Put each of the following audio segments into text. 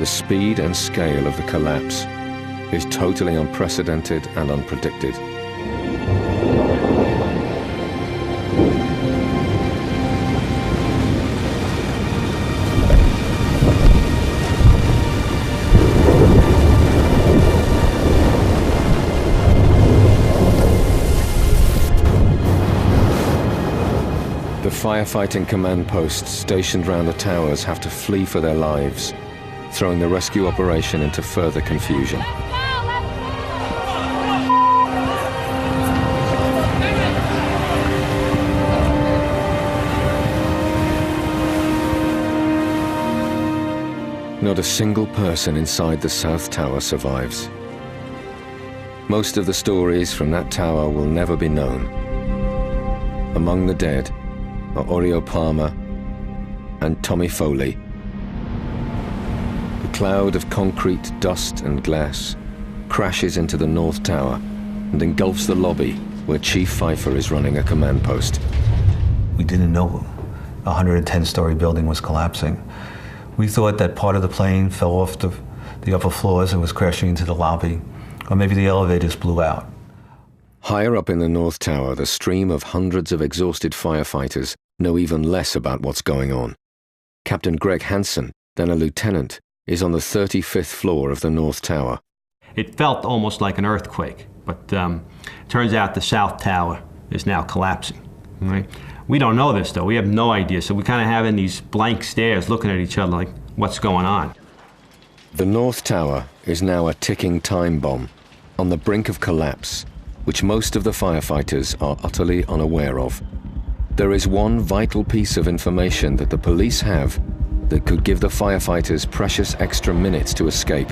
speed and scale of the collapse is totally unprecedented and unpredicted. The firefighting command posts stationed round the towers have to flee for their lives, throwing the rescue operation into further confusion. Not a single person inside the South Tower survives. Most of the stories from that tower will never be known. Among the dead are Oreo Palmer and Tommy Foley. The cloud of concrete, dust and glass crashes into the North Tower and engulfs the lobby where Chief Pfeiffer is running a command post. We didn't know a 110-story building was collapsing. We thought that part of the plane fell off the upper floors and was crashing into the lobby, or maybe the elevators blew out. Higher up in the North Tower, the stream of hundreds of exhausted firefighters know even less about what's going on. Captain Greg Hansen, then a lieutenant, is on the 35th floor of the North Tower. It felt almost like an earthquake, but turns out the South Tower is now collapsing. Right? We don't know this, though. We have no idea, so we kind of have in these blank stares looking at each other like, what's going on? The North Tower is now a ticking time bomb on the brink of collapse, which most of the firefighters are utterly unaware of. There is one vital piece of information that the police have that could give the firefighters precious extra minutes to escape.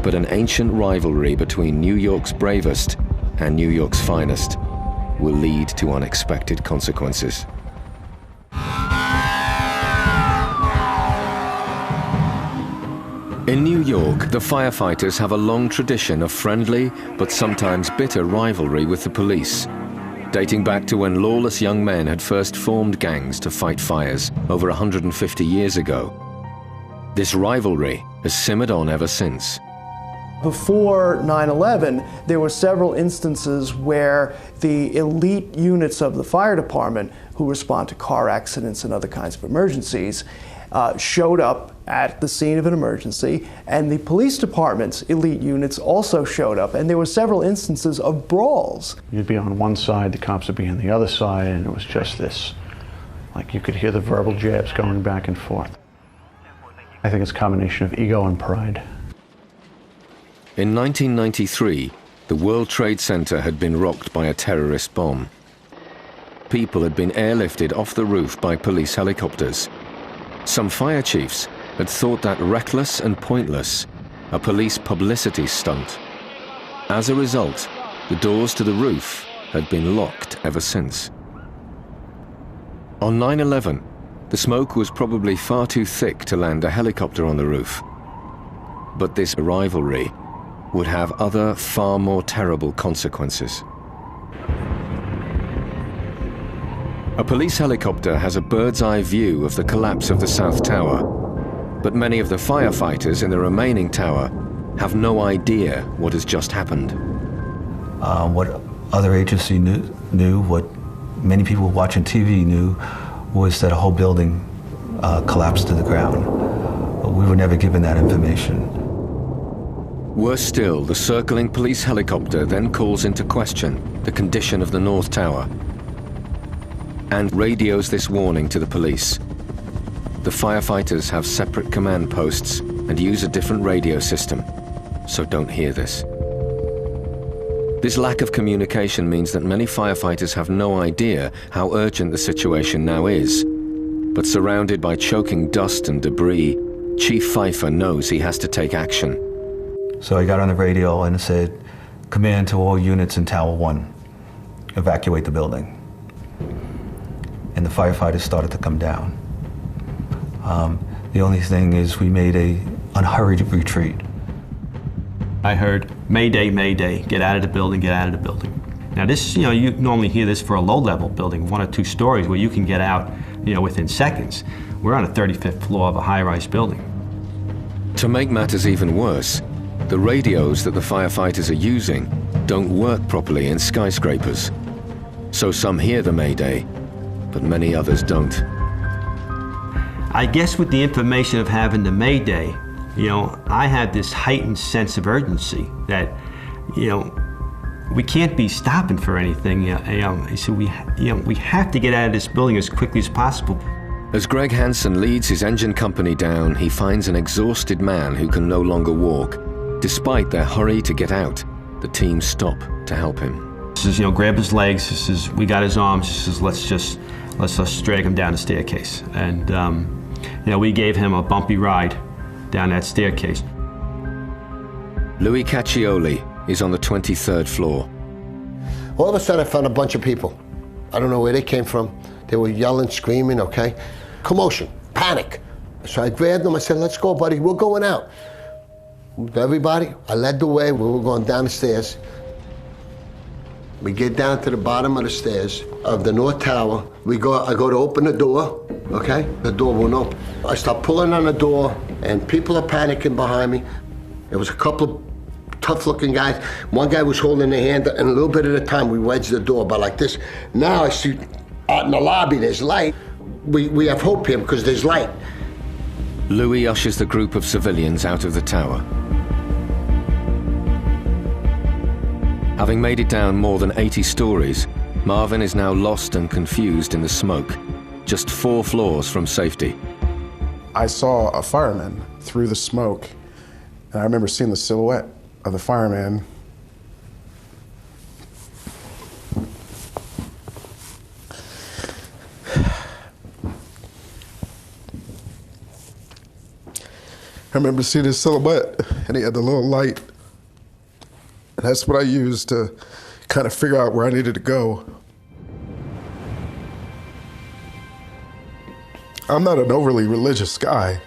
But an ancient rivalry between New York's bravest and New York's finest will lead to unexpected consequences. In New York, the firefighters have a long tradition of friendly but sometimes bitter rivalry with the police, dating back to when lawless young men had first formed gangs to fight fires over 150 years ago. This rivalry has simmered on ever since. Before 9/11, there were several instances where the elite units of the fire department, who respond to car accidents and other kinds of emergencies, showed up at the scene of an emergency, and the police department's elite units also showed up, and there were several instances of brawls. You'd be on one side, the cops would be on the other side, and it was just this, like you could hear the verbal jabs going back and forth. I think it's a combination of ego and pride. In 1993, the World Trade Center had been rocked by a terrorist bomb. People had been airlifted off the roof by police helicopters. Some fire chiefs had thought that reckless and pointless, a police publicity stunt. As a result, the doors to the roof had been locked ever since. On 9/11, the smoke was probably far too thick to land a helicopter on the roof. But this rivalry would have other, far more terrible consequences. A police helicopter has a bird's-eye view of the collapse of the South Tower, but many of the firefighters in the remaining tower have no idea what has just happened. What other agency knew, what many people watching TV knew, was that a whole building collapsed to the ground. But we were never given that information. Worse still, the circling police helicopter then calls into question the condition of the North Tower and radios this warning to the police. The firefighters have separate command posts and use a different radio system, so don't hear this. This lack of communication means that many firefighters have no idea how urgent the situation now is. But surrounded by choking dust and debris, Chief Pfeiffer knows he has to take action. So I got on the radio and said, "Command to all units in Tower 1, evacuate the building." And the firefighters started to come down. The only thing is we made a unhurried retreat. I heard, "Mayday, Mayday, get out of the building, get out of the building." Now this, you normally hear this for a low-level building, 1 or 2 stories, where you can get out, within seconds. We're on the 35th floor of a high-rise building. To make matters even worse, the radios that the firefighters are using don't work properly in skyscrapers. So some hear the mayday, but many others don't. I guess with the information of having the mayday, I had this heightened sense of urgency that, we can't be stopping for anything. So we have to get out of this building as quickly as possible. As Greg Hansen leads his engine company down, he finds an exhausted man who can no longer walk. Despite their hurry to get out, the team stop to help him. This is, grab his legs. This is, we got his arms. This is, let's just drag him down the staircase. And, we gave him a bumpy ride down that staircase. Louis Caccioli is on the 23rd floor. All of a sudden I found a bunch of people. I don't know where they came from. They were yelling, screaming, okay? Commotion, panic. So I grabbed them, I said, let's go, buddy, we're going out. Everybody, I led the way, we were going down the stairs. We get down to the bottom of the stairs of the North Tower. I go to open the door, okay? The door won't open. I start pulling on the door, and people are panicking behind me. There was a couple of tough-looking guys. One guy was holding their hand, and a little bit at a time, we wedged the door, but like this. Now I see out in the lobby, there's light. We have hope here because there's light. Louis ushers the group of civilians out of the tower. Having made it down more than 80 stories, Marvin is now lost and confused in the smoke, just 4 floors from safety. I saw a fireman through the smoke, and I remember seeing the silhouette of the fireman. I remember seeing his silhouette, and he had the little light. And that's what I used to kind of figure out where I needed to go. I'm not an overly religious guy,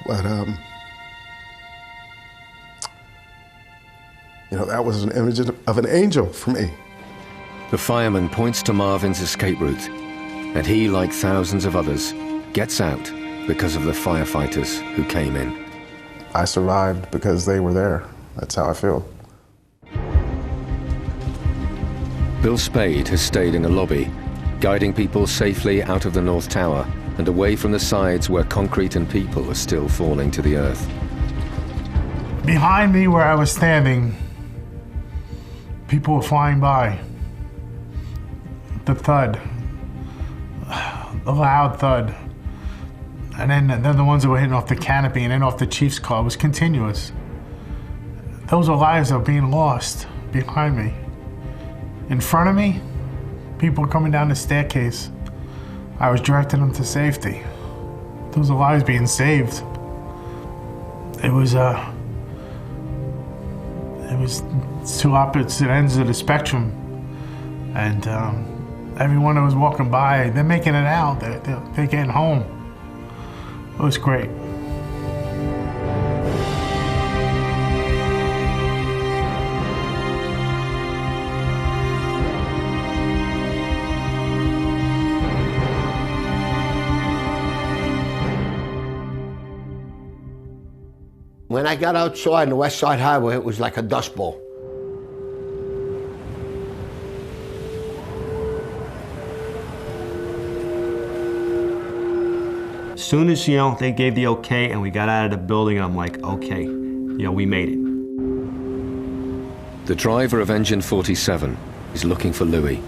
but that was an image of an angel for me. The fireman points to Marvin's escape route, and he, like thousands of others, gets out because of the firefighters who came in. I survived because they were there. That's how I feel. Bill Spade has stayed in the lobby, guiding people safely out of the North Tower and away from the sides where concrete and people are still falling to the earth. Behind me where I was standing, people were flying by. The thud, the loud thud. And then the ones that were hitting off the canopy and then off the Chiefs car was continuous. Those are lives that are being lost behind me. In front of me, people were coming down the staircase. I was directing them to safety. Those are lives being saved. It was two opposite ends of the spectrum. And everyone that was walking by, they're making it out. They're getting home. It was great. When I got outside on the West Side Highway, it was like a dust bowl. As soon as, they gave the okay and we got out of the building, I'm like, okay, we made it. The driver of Engine 47 is looking for Louis.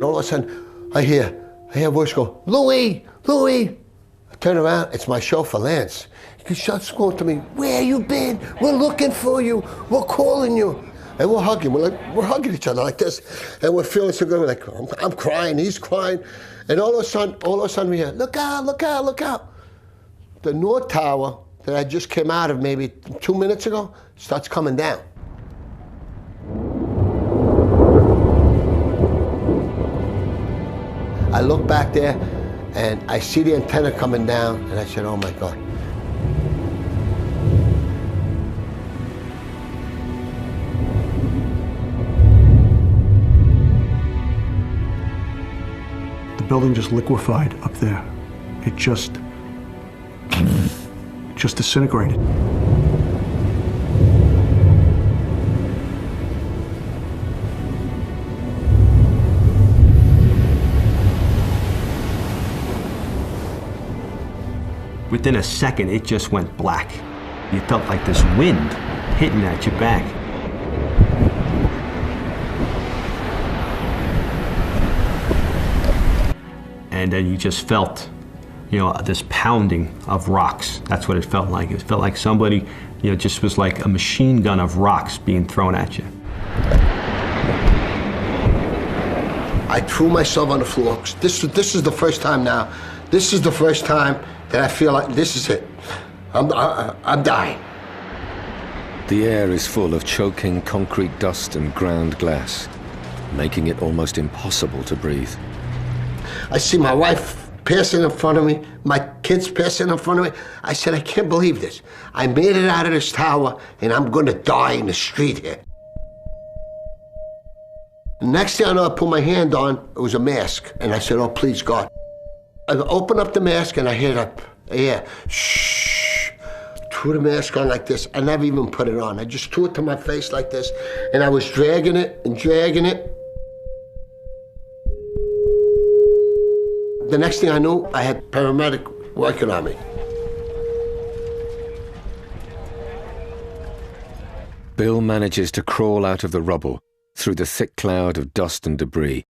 All of a sudden, I hear a voice go, Louis, Louis. I turn around, it's my chauffeur, Lance. He starts going to me, where you been? We're looking for you. We're calling you. And we're hugging. We're hugging each other like this. And we're feeling so good. We're like, I'm crying, he's crying. And all of a sudden we hear, look out, look out, look out. The North Tower that I just came out of maybe 2 minutes ago starts coming down. I look back there and I see the antenna coming down and I said, oh my God. The building just liquefied up there. It just just disintegrated. Within a second, it just went black. You felt like this wind hitting at your back. And then you just felt, you know, this pounding of rocks. That's what it felt like. It felt like somebody, you know, just was like a machine gun of rocks being thrown at you. I threw myself on the floor. This is the first time now. This is the first time that I feel like this is it. I'm dying. The air is full of choking concrete dust and ground glass, making it almost impossible to breathe. I see my wife passing in front of me, my kids passing in front of me. I said, I can't believe this. I made it out of this tower, and I'm gonna die in the street here. The next thing I know, I put my hand on, it was a mask, and I said, oh, please, God. I opened up the mask, and I hear that, yeah, shh. Threw the mask on like this. I never even put it on. I just threw it to my face like this, and I was dragging it and dragging it. The next thing I knew, I had paramedic working on me. Bill manages to crawl out of the rubble through the thick cloud of dust and debris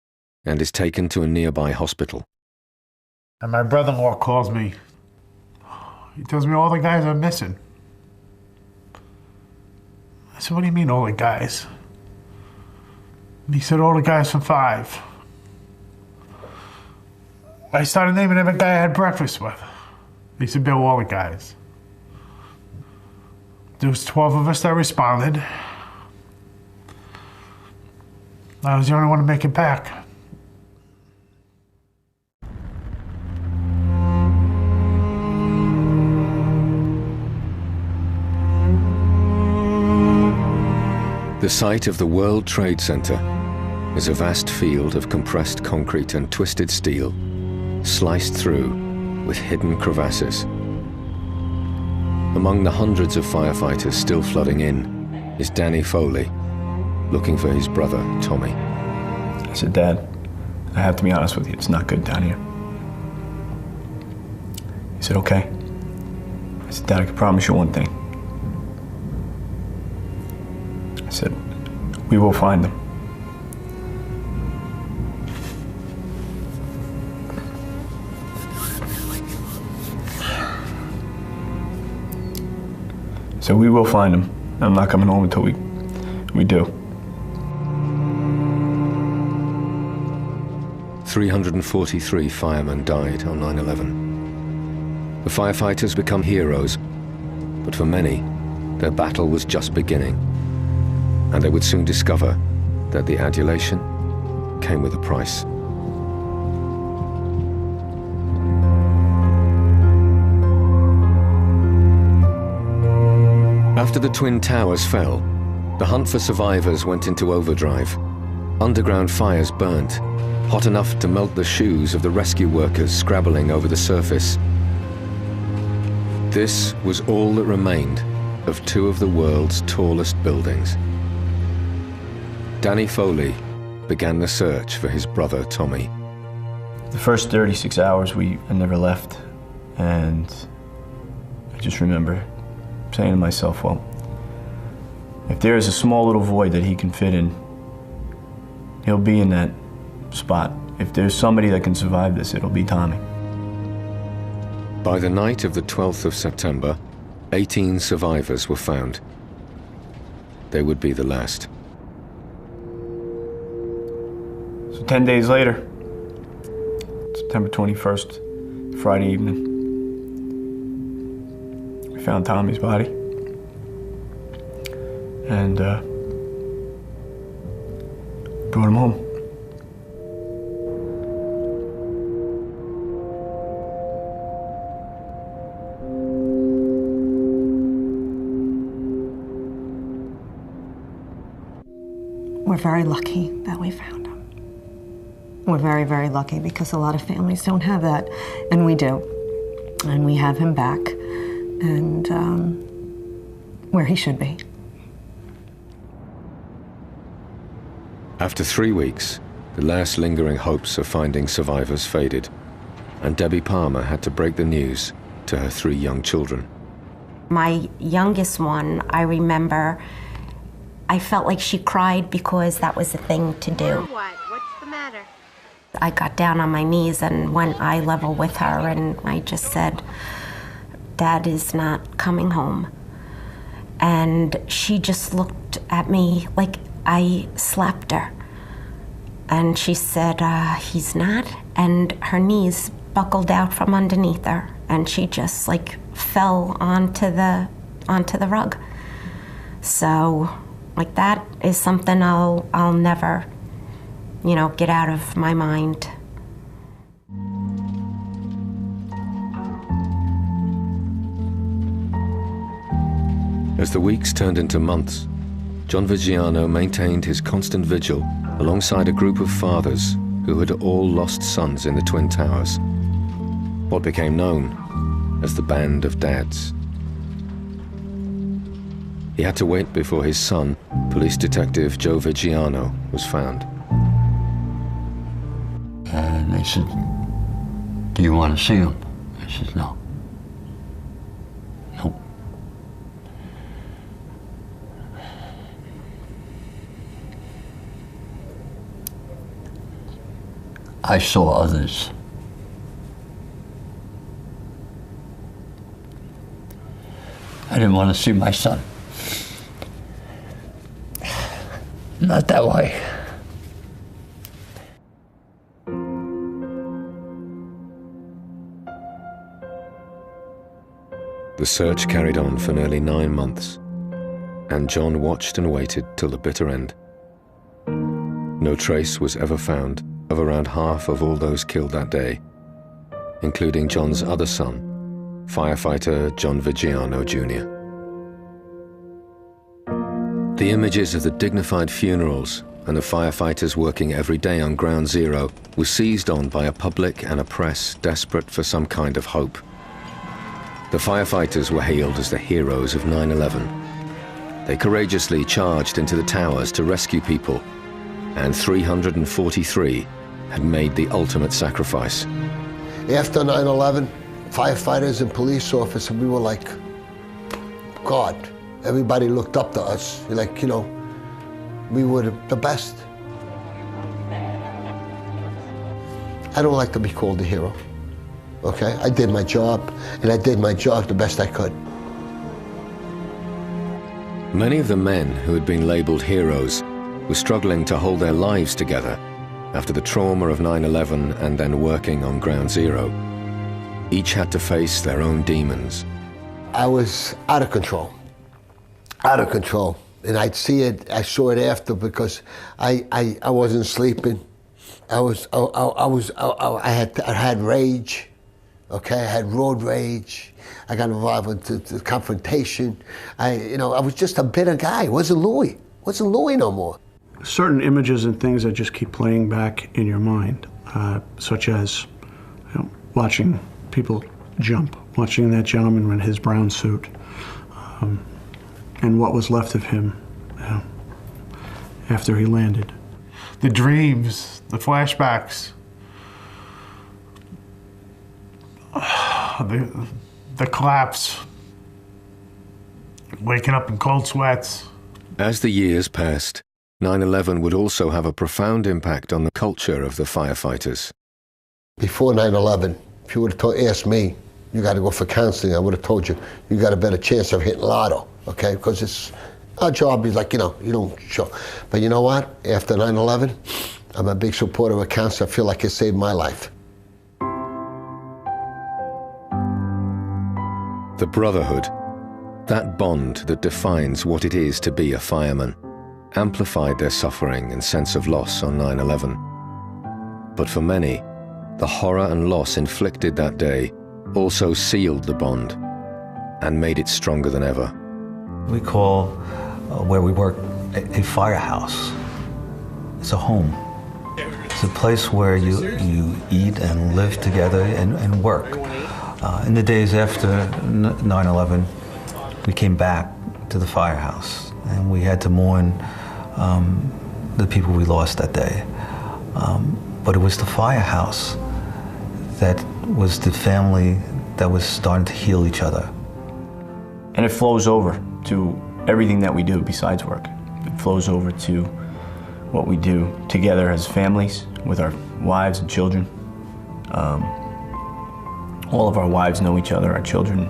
and is taken to a nearby hospital. And my brother-in-law calls me. He tells me all the guys are missing. I said, what do you mean all the guys? And he said, all the guys from 5. I started naming every guy I had breakfast with. He said, Bill, all the guys. There was 12 of us that responded. I was the only one to make it back. The site of the World Trade Center is a vast field of compressed concrete and twisted steel, sliced through with hidden crevasses. Among the hundreds of firefighters still flooding in is Danny Foley, looking for his brother, Tommy. I said, Dad, I have to be honest with you, it's not good down here. He said, okay. I said, Dad, I can promise you one thing. I said, we will find them. So we will find them. I'm not coming home until we do. 343 firemen died on 9/11. The firefighters become heroes, but for many, their battle was just beginning, and they would soon discover that the adulation came with a price. After the Twin Towers fell, the hunt for survivors went into overdrive. Underground fires burnt, hot enough to melt the shoes of the rescue workers scrabbling over the surface. This was all that remained of two of the world's tallest buildings. Danny Foley began the search for his brother Tommy. The first 36 hours I never left, and I just remember saying to myself, well, if there is a small little void that he can fit in, he'll be in that spot. If there's somebody that can survive this, it'll be Tommy. By the night of the 12th of September, 18 survivors were found. They would be the last. So 10 days later, September 21st, Friday evening, we found Tommy's body. And brought him home. We're very lucky that we found him. We're very, very lucky because a lot of families don't have that, and we do. And we have him back. and where he should be. After 3 weeks, the last lingering hopes of finding survivors faded, and Debbie Palmer had to break the news to her 3 young children. My youngest one, I remember, I felt like she cried because that was the thing to do. What? What's the matter? I got down on my knees and went eye level with her, and I just said, Dad is not coming home. And she just looked at me like I slapped her. And she said, he's not. And her knees buckled out from underneath her, and she just like fell onto the rug. So, like, that is something I'll never, get out of my mind. As the weeks turned into months, John Vigiano maintained his constant vigil alongside a group of fathers who had all lost sons in the Twin Towers, what became known as the Band of Dads. He had to wait before his son, police detective Joe Vigiano, was found. And they said, "Do you want to see him?" I said, "No." Nope. I saw others. I didn't want to see my son. Not that way. The search carried on for nearly 9 months, and John watched and waited till the bitter end. No trace was ever found of around half of all those killed that day, including John's other son, firefighter John Vigiano Jr. The images of the dignified funerals and the firefighters working every day on Ground Zero were seized on by a public and a press desperate for some kind of hope. The firefighters were hailed as the heroes of 9/11. They courageously charged into the towers to rescue people, and 343 had made the ultimate sacrifice. After 9/11, firefighters and police officers, we were like, God. Everybody looked up to us, like, we were the best. I don't like to be called a hero, okay? I did my job, and I did my job the best I could. Many of the men who had been labeled heroes were struggling to hold their lives together after the trauma of 9/11 and then working on Ground Zero. Each had to face their own demons. I was out of control. Out of control, and I saw it after, because I wasn't sleeping. I had rage, okay? I had road rage. I got involved with the confrontation. I was just a bitter guy. It wasn't Louis no more. Certain images and things that just keep playing back in your mind, such as watching people jump, watching that gentleman in his brown suit, and what was left of him after he landed. The dreams, the flashbacks, the collapse, waking up in cold sweats. As the years passed, 9/11 would also have a profound impact on the culture of the firefighters. Before 9/11, if you would have asked me, you got to go for counseling, I would have told you, you got a better chance of hitting lotto, okay? Because it's our job is like, you don't show. But you know what? After 9/11, I'm a big supporter of counseling. I feel like it saved my life. The brotherhood, that bond that defines what it is to be a fireman, amplified their suffering and sense of loss on 9/11. But for many, the horror and loss inflicted that day also sealed the bond and made it stronger than ever. We call where we work a firehouse. It's a home. It's a place where you eat and live together and work. In the days after 9/11, we came back to the firehouse, and we had to mourn the people we lost that day. But it was the firehouse that was the family that was starting to heal each other. And it flows over to everything that we do besides work. It flows over to what we do together as families, with our wives and children. All of our wives know each other, our children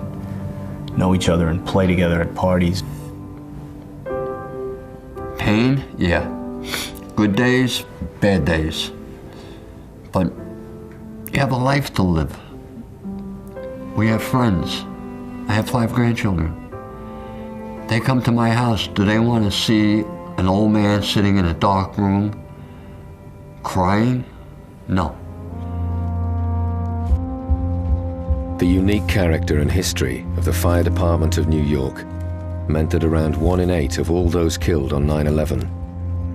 know each other and play together at parties. Pain, yeah. Good days, bad days. But you have a life to live. We have friends. I have 5 grandchildren. They come to my house. Do they want to see an old man sitting in a dark room crying? No. The unique character and history of the Fire Department of New York meant that around 1 in 8 of all those killed on 9/11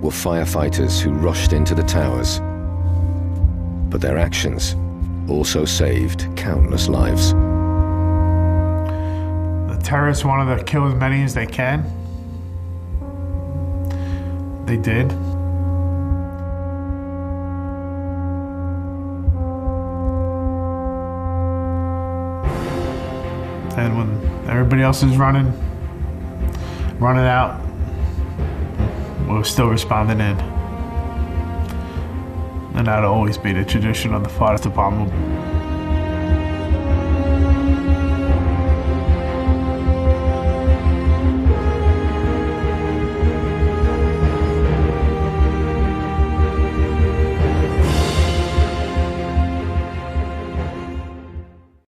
were firefighters who rushed into the towers. But their actions also saved countless lives. The terrorists wanted to kill as many as they can. They did. And when everybody else is running out, we're still responding in. And that'll always be the tradition of the fire department.